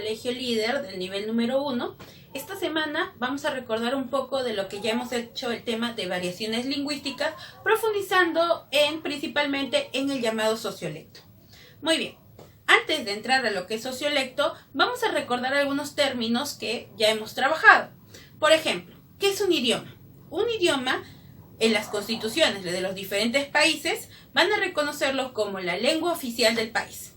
Colegio Líder del nivel número 1. Esta semana vamos a recordar un poco de lo que ya hemos hecho el tema de variaciones lingüísticas, profundizando principalmente en el llamado sociolecto. Muy bien, antes de entrar a lo que es sociolecto, vamos a recordar algunos términos que ya hemos trabajado. Por ejemplo, ¿qué es un idioma? Un idioma, en las constituciones de los diferentes países, van a reconocerlo como la lengua oficial del país.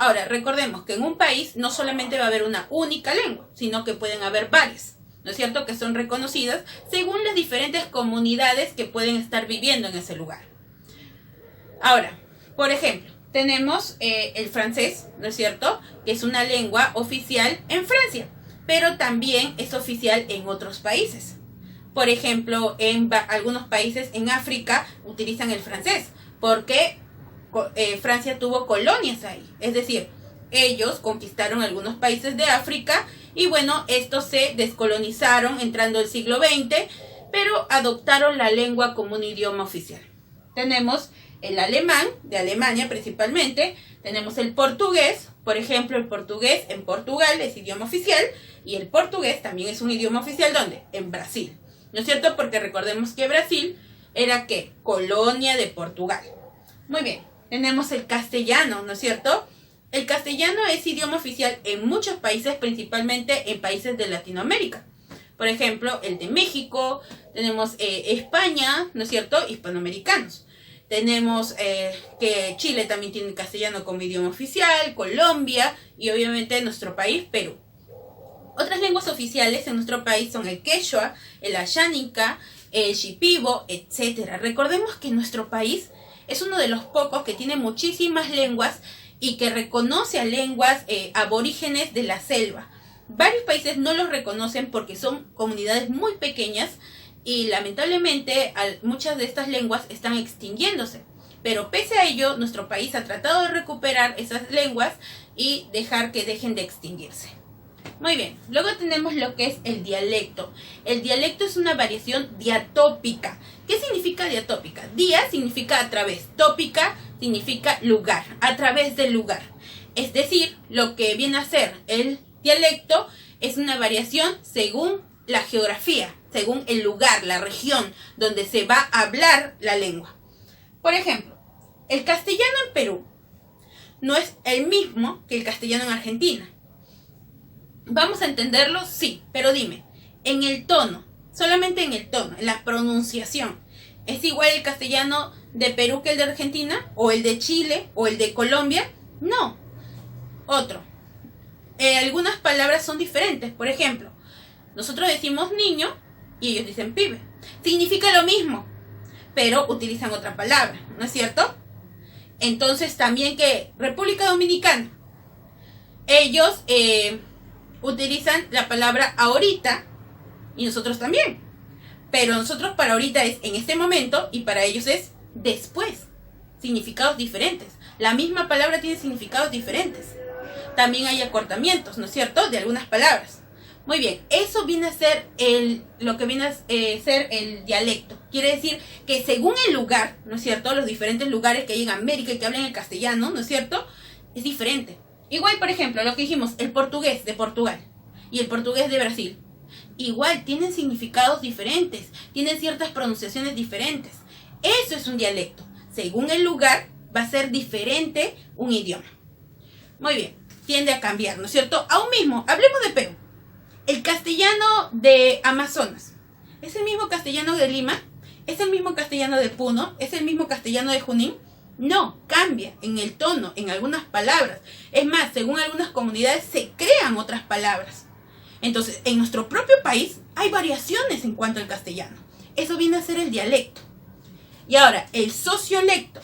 Ahora, recordemos que en un país no solamente va a haber una única lengua, sino que pueden haber varias, ¿no es cierto?, que son reconocidas según las diferentes comunidades que pueden estar viviendo en ese lugar. Ahora, por ejemplo, tenemos el francés, ¿no es cierto?, que es una lengua oficial en Francia, pero también es oficial en otros países. Por ejemplo, en algunos países en África utilizan el francés, porque Francia tuvo colonias ahí, es decir, ellos conquistaron algunos países de África y bueno, estos se descolonizaron entrando el siglo XX, pero adoptaron la lengua como un idioma oficial. Tenemos el alemán, de Alemania principalmente, tenemos el portugués, por ejemplo, el portugués en Portugal es idioma oficial y el portugués también es un idioma oficial, ¿dónde? En Brasil, ¿no es cierto? Porque recordemos que Brasil era, ¿qué? Colonia de Portugal. Muy bien. Tenemos el castellano, ¿no es cierto? El castellano es idioma oficial en muchos países, principalmente en países de Latinoamérica. Por ejemplo, el de México, tenemos España, ¿no es cierto? Hispanoamericanos. Tenemos que Chile también tiene castellano como idioma oficial, Colombia y obviamente nuestro país, Perú. Otras lenguas oficiales en nuestro país son el quechua, el ayánica, el shipibo, etc. Recordemos que nuestro país es uno de los pocos que tiene muchísimas lenguas y que reconoce a lenguas aborígenes de la selva. Varios países no los reconocen porque son comunidades muy pequeñas y lamentablemente muchas de estas lenguas están extinguiéndose. Pero pese a ello, nuestro país ha tratado de recuperar esas lenguas y dejar que dejen de extinguirse. Muy bien, luego tenemos lo que es el dialecto. El dialecto es una variación diatópica. ¿Qué significa diatópica? Dia significa a través, tópica significa lugar, a través del lugar. Es decir, lo que viene a ser el dialecto es una variación según la geografía, según el lugar, la región donde se va a hablar la lengua. Por ejemplo, el castellano en Perú no es el mismo que el castellano en Argentina. ¿Vamos a entenderlo? Sí, pero dime, en el tono, solamente en el tono, en la pronunciación, ¿es igual el castellano de Perú que el de Argentina? ¿O el de Chile? ¿O el de Colombia? No. Otro. Algunas palabras son diferentes. Por ejemplo, nosotros decimos niño y ellos dicen pibe. Significa lo mismo, pero utilizan otra palabra, ¿no es cierto? Entonces también que República Dominicana, ellos utilizan la palabra ahorita y nosotros también. Pero nosotros para ahorita es en este momento y para ellos es después. Significados diferentes. La misma palabra tiene significados diferentes. También hay acortamientos, ¿no es cierto?, de algunas palabras. Muy bien, eso viene a ser lo que viene a ser el dialecto. Quiere decir que según el lugar, ¿no es cierto?, los diferentes lugares que hay en América y que hablan el castellano, ¿no es cierto?, es diferente. Igual, por ejemplo, lo que dijimos, el portugués de Portugal y el portugués de Brasil. Igual, tienen significados diferentes, tienen ciertas pronunciaciones diferentes. Eso es un dialecto. Según el lugar, va a ser diferente un idioma. Muy bien, tiende a cambiar, ¿no es cierto? Aún mismo, hablemos de Perú. El castellano de Amazonas, ¿es el mismo castellano de Lima? ¿Es el mismo castellano de Puno? ¿Es el mismo castellano de Junín? No, cambia en el tono, en algunas palabras. Es más, según algunas comunidades se crean otras palabras. Entonces, en nuestro propio país hay variaciones en cuanto al castellano. Eso viene a ser el dialecto. Y ahora, el sociolecto.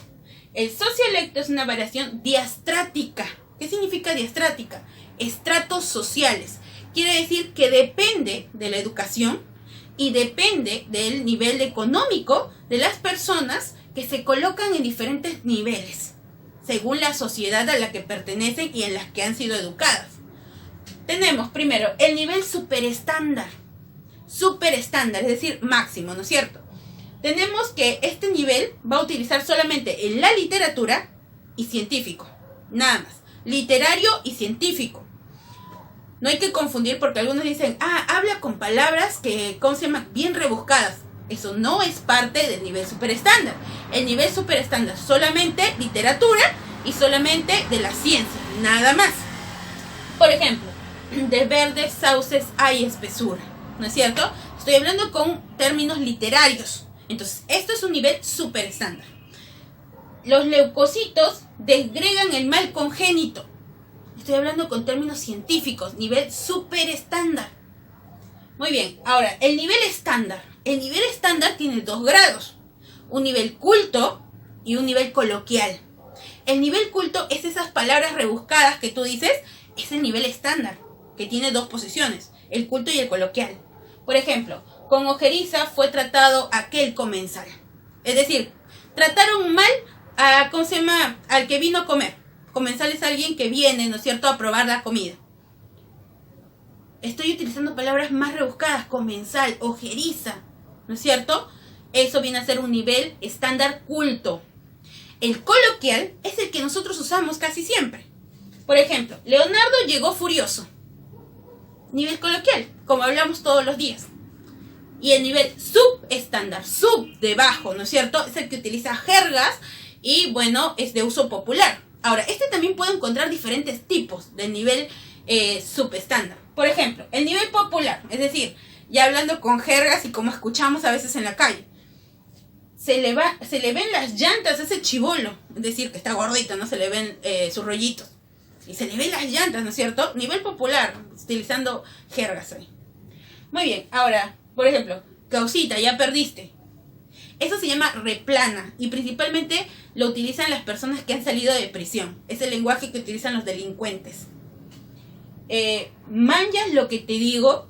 El sociolecto es una variación diastrática. ¿Qué significa diastrática? Estratos sociales. Quiere decir que depende de la educación y depende del nivel económico de las personas que se colocan en diferentes niveles, según la sociedad a la que pertenecen y en las que han sido educadas. Tenemos primero el nivel superestándar, es decir, máximo, ¿no es cierto? Tenemos que este nivel va a utilizar solamente en la literatura y científico, nada más, literario y científico. No hay que confundir porque algunos dicen, habla con palabras que, ¿cómo se llama? Bien rebuscadas. Eso no es parte del nivel super estándar. El nivel super estándar solamente literatura y solamente de la ciencia, nada más. Por ejemplo, de verdes sauces hay espesura, ¿no es cierto? Estoy hablando con términos literarios. Entonces, esto es un nivel super estándar. Los leucocitos desgregan el mal congénito. Estoy hablando con términos científicos, nivel super estándar. Muy bien, ahora, el nivel estándar. El nivel estándar tiene 2 grados. Un nivel culto y un nivel coloquial. El nivel culto es esas palabras rebuscadas que tú dices, es el nivel estándar, que tiene 2 posiciones, el culto y el coloquial. Por ejemplo, con ojeriza fue tratado aquel comensal. Es decir, trataron mal a, ¿cómo se llama?, al que vino a comer. Comensal es alguien que viene, ¿no es cierto?, a probar la comida. Estoy utilizando palabras más rebuscadas, comensal, ojeriza, ¿no es cierto? Eso viene a ser un nivel estándar culto. El coloquial es el que nosotros usamos casi siempre. Por ejemplo, Leonardo llegó furioso. Nivel coloquial, como hablamos todos los días. Y el nivel subestándar, sub, debajo, ¿no es cierto? Es el que utiliza jergas y, bueno, es de uso popular. Ahora, este también puede encontrar diferentes tipos de nivel subestándar. Por ejemplo, el nivel popular, es decir, ya hablando con jergas y como escuchamos a veces en la calle. Se le ven las llantas a ese chibolo, es decir, que está gordito, ¿no? Se le ven sus rollitos. Y se le ven las llantas, ¿no es cierto? Nivel popular, utilizando jergas ahí. Muy bien, ahora, por ejemplo, causita, ya perdiste. Eso se llama replana y principalmente lo utilizan las personas que han salido de prisión. Es el lenguaje que utilizan los delincuentes. Manjas lo que te digo,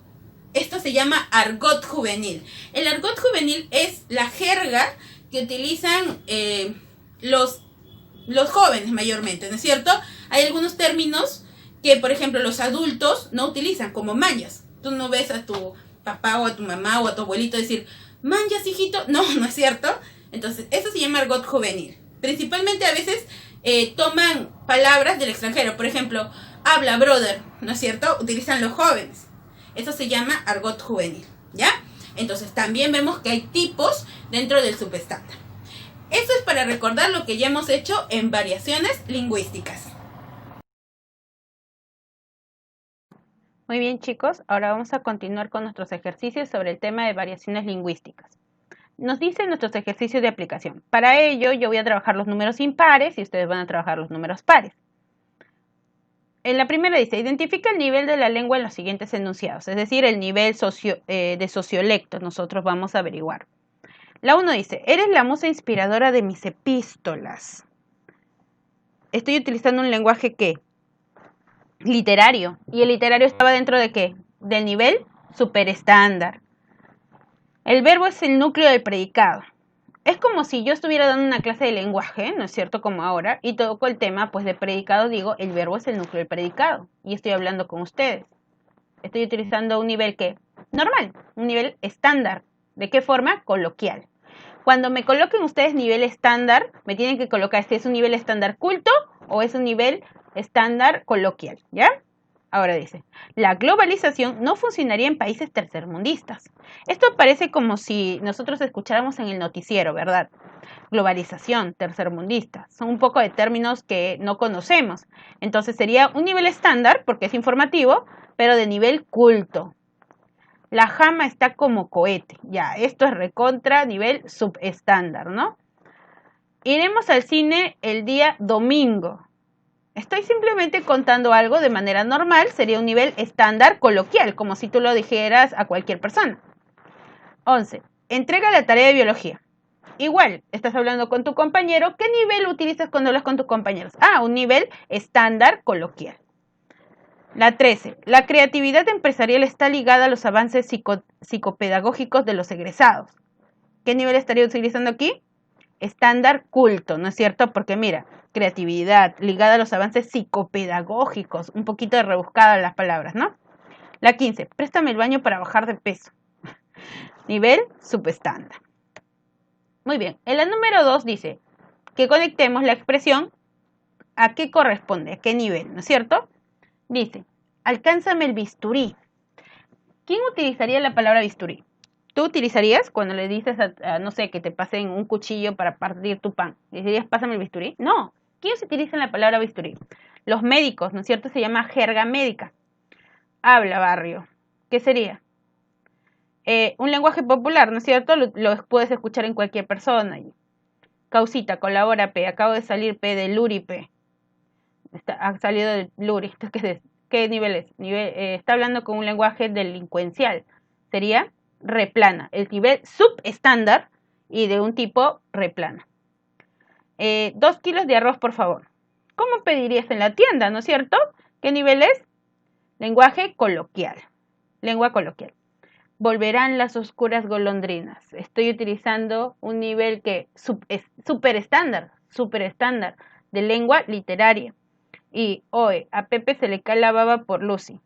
esto se llama argot juvenil. El argot juvenil es la jerga que utilizan los jóvenes mayormente, ¿no es cierto? Hay algunos términos que, por ejemplo, los adultos no utilizan, como manjas. Tú no ves a tu papá o a tu mamá o a tu abuelito decir, manjas, hijito. No, no es cierto. Entonces, eso se llama argot juvenil. Principalmente a veces toman palabras del extranjero. Por ejemplo, habla, brother, ¿no es cierto? Utilizan los jóvenes. Eso se llama argot juvenil, ¿ya? Entonces, también vemos que hay tipos dentro del subestándar. Eso es para recordar lo que ya hemos hecho en variaciones lingüísticas. Muy bien, chicos, ahora vamos a continuar con nuestros ejercicios sobre el tema de variaciones lingüísticas. Nos dicen nuestros ejercicios de aplicación. Para ello, yo voy a trabajar los números impares y ustedes van a trabajar los números pares. En la primera dice, identifica el nivel de la lengua en los siguientes enunciados, es decir, el nivel de sociolecto, nosotros vamos a averiguar. La 1 dice, eres la musa inspiradora de mis epístolas. Estoy utilizando un lenguaje, ¿qué? Literario. ¿Y el literario estaba dentro de qué? Del nivel superestándar. El verbo es el núcleo del predicado. Es como si yo estuviera dando una clase de lenguaje, ¿no es cierto? Como ahora, y toco el tema, pues, de predicado, digo, el verbo es el núcleo del predicado. Y estoy hablando con ustedes. Estoy utilizando un nivel, ¿qué? Normal, un nivel estándar. ¿De qué forma? Coloquial. Cuando me coloquen ustedes nivel estándar, me tienen que colocar si es un nivel estándar culto o es un nivel estándar coloquial, ¿ya? Ahora dice, la globalización no funcionaría en países tercermundistas. Esto parece como si nosotros escucháramos en el noticiero, ¿verdad? Globalización, tercermundista, son un poco de términos que no conocemos. Entonces sería un nivel estándar, porque es informativo, pero de nivel culto. La jama está como cohete, ya, esto es recontra nivel subestándar, ¿no? Iremos al cine el día domingo. Estoy simplemente contando algo de manera normal, sería un nivel estándar coloquial, como si tú lo dijeras a cualquier persona. 11. Entrega la tarea de biología. Igual, estás hablando con tu compañero, ¿qué nivel utilizas cuando hablas con tus compañeros? Un nivel estándar coloquial. La 13. La creatividad empresarial está ligada a los avances psicopedagógicos de los egresados. ¿Qué nivel estaría utilizando aquí? Estándar culto, ¿no es cierto? Porque mira, creatividad ligada a los avances psicopedagógicos, un poquito rebuscadas las palabras, ¿no? La 15, préstame el baño para bajar de peso. Nivel subestándar. Muy bien, en la número 2 dice que conectemos la expresión a qué corresponde, a qué nivel, ¿no es cierto? Dice, alcánzame el bisturí. ¿Quién utilizaría la palabra bisturí? ¿Tú utilizarías cuando le dices no sé, que te pasen un cuchillo para partir tu pan? ¿Le dirías, pásame el bisturí? No. ¿Quiénes utilizan la palabra bisturí? Los médicos, ¿no es cierto? Se llama jerga médica. Habla, barrio. ¿Qué sería? Un lenguaje popular, ¿no es cierto? Lo puedes escuchar en cualquier persona. Causita, colabora, P. Acabo de salir P de Luri, P. Ha salido del Luri. ¿Qué nivel es? Está hablando con un lenguaje delincuencial. Sería replana. El nivel subestándar y de un tipo replana. 2 kilos de arroz, por favor. ¿Cómo pedirías en la tienda, no es cierto? ¿Qué nivel es? Lenguaje coloquial. Lengua coloquial. Volverán las oscuras golondrinas. Estoy utilizando un nivel que es super estándar de lengua literaria. Y hoy a Pepe se le cae la baba por Lucy.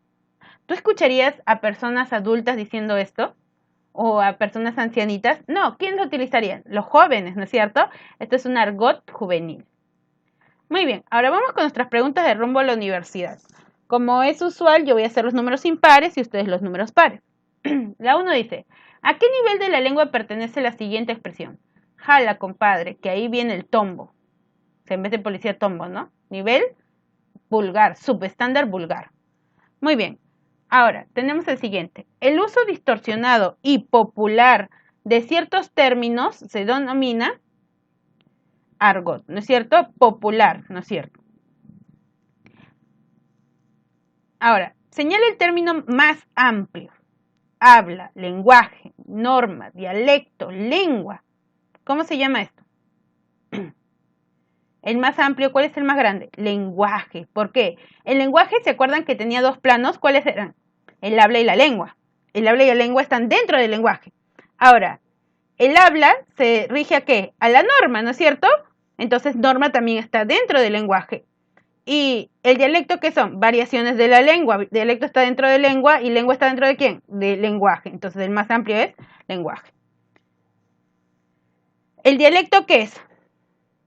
¿Tú escucharías a personas adultas diciendo esto? ¿O a personas ancianitas? No, ¿quién lo utilizaría? Los jóvenes, ¿no es cierto? Esto es un argot juvenil. Muy bien, ahora vamos con nuestras preguntas de rumbo a la universidad. Como es usual, yo voy a hacer los números impares y ustedes los números pares. La 1 dice, ¿a qué nivel de la lengua pertenece la siguiente expresión? Jala, compadre, que ahí viene el tombo. O sea, en vez de policía, tombo, ¿no? Nivel vulgar, subestándar vulgar. Muy bien. Ahora, tenemos el siguiente. El uso distorsionado y popular de ciertos términos se denomina argot, ¿no es cierto? Popular, ¿no es cierto? Ahora, señala el término más amplio. Habla, lenguaje, norma, dialecto, lengua. ¿Cómo se llama esto? El más amplio, ¿cuál es el más grande? Lenguaje. ¿Por qué? El lenguaje, ¿se acuerdan que tenía 2 planos? ¿Cuáles eran? El habla y la lengua. El habla y la lengua están dentro del lenguaje. Ahora, el habla se rige ¿a qué? A la norma, ¿no es cierto? Entonces, norma también está dentro del lenguaje. ¿Y el dialecto qué son? Variaciones de la lengua. Dialecto está dentro de lengua y lengua está dentro de ¿quién? De lenguaje. Entonces, el más amplio es lenguaje. ¿El dialecto qué es?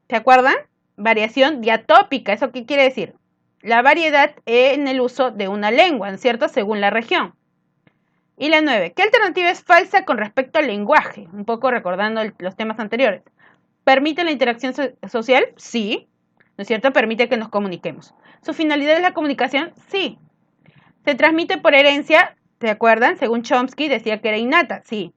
¿Se acuerdan? Variación diatópica. ¿Eso qué quiere decir? La variedad en el uso de una lengua, ¿no es cierto? Según la región. Y la 9. ¿Qué alternativa es falsa con respecto al lenguaje? Un poco recordando los temas anteriores. ¿Permite la interacción social? Sí. ¿No es cierto? Permite que nos comuniquemos. ¿Su finalidad es la comunicación? Sí. ¿Se transmite por herencia? ¿Se acuerdan? Según Chomsky decía que era innata. Sí.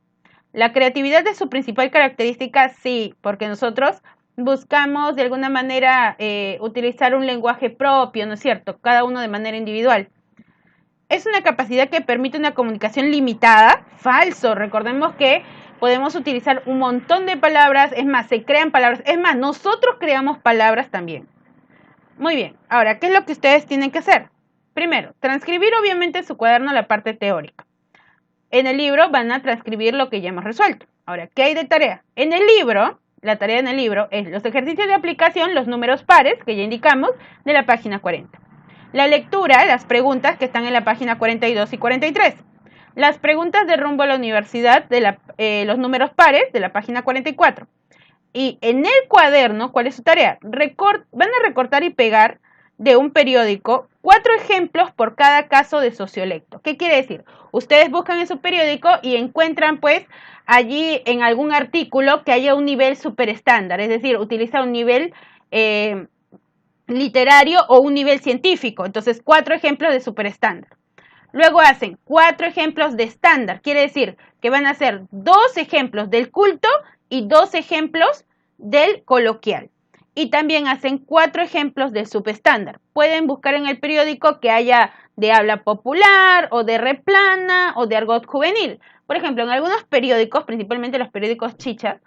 ¿La creatividad es su principal característica? Sí, porque nosotros buscamos de alguna manera utilizar un lenguaje propio, ¿no es cierto? Cada uno de manera individual. ¿Es una capacidad que permite una comunicación limitada? Falso. Recordemos que podemos utilizar un montón de palabras, es más, se crean palabras, es más, nosotros creamos palabras también. Muy bien, ahora, ¿qué es lo que ustedes tienen que hacer? Primero, transcribir obviamente en su cuaderno la parte teórica. En el libro van a transcribir lo que ya hemos resuelto. Ahora, ¿qué hay de tarea? En el libro, la tarea en el libro es los ejercicios de aplicación, los números pares, que ya indicamos, de la página 40. La lectura, las preguntas que están en la página 42 y 43. Las preguntas de rumbo a la universidad de los números pares de la página 44. Y en el cuaderno, ¿cuál es su tarea? Van a recortar y pegar de un periódico 4 ejemplos por cada caso de sociolecto. ¿Qué quiere decir? Ustedes buscan en su periódico y encuentran pues allí en algún artículo que haya un nivel super estándar, es decir, utiliza un nivel literario o un nivel científico. Entonces, 4 ejemplos de super estándar. Luego hacen 4 ejemplos de estándar. Quiere decir que van a hacer 2 ejemplos del culto y 2 ejemplos del coloquial. Y también hacen 4 ejemplos del subestándar. Pueden buscar en el periódico que haya de habla popular o de replana o de argot juvenil. Por ejemplo, en algunos periódicos, principalmente los periódicos chichas,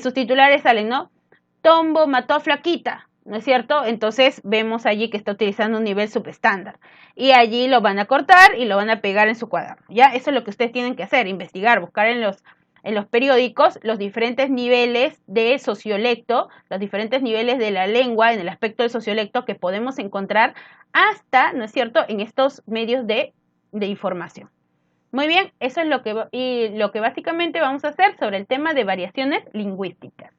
sus titulares salen, ¿no? Tombo mató a Flaquita, ¿no es cierto? Entonces vemos allí que está utilizando un nivel subestándar. Y allí lo van a cortar y lo van a pegar en su cuaderno. ¿Ya? Eso es lo que ustedes tienen que hacer, investigar, buscar en los periódicos los diferentes niveles de sociolecto, los diferentes niveles de la lengua en el aspecto del sociolecto que podemos encontrar hasta, ¿no es cierto?, en estos medios de información. Muy bien, eso es lo que básicamente vamos a hacer sobre el tema de variaciones lingüísticas.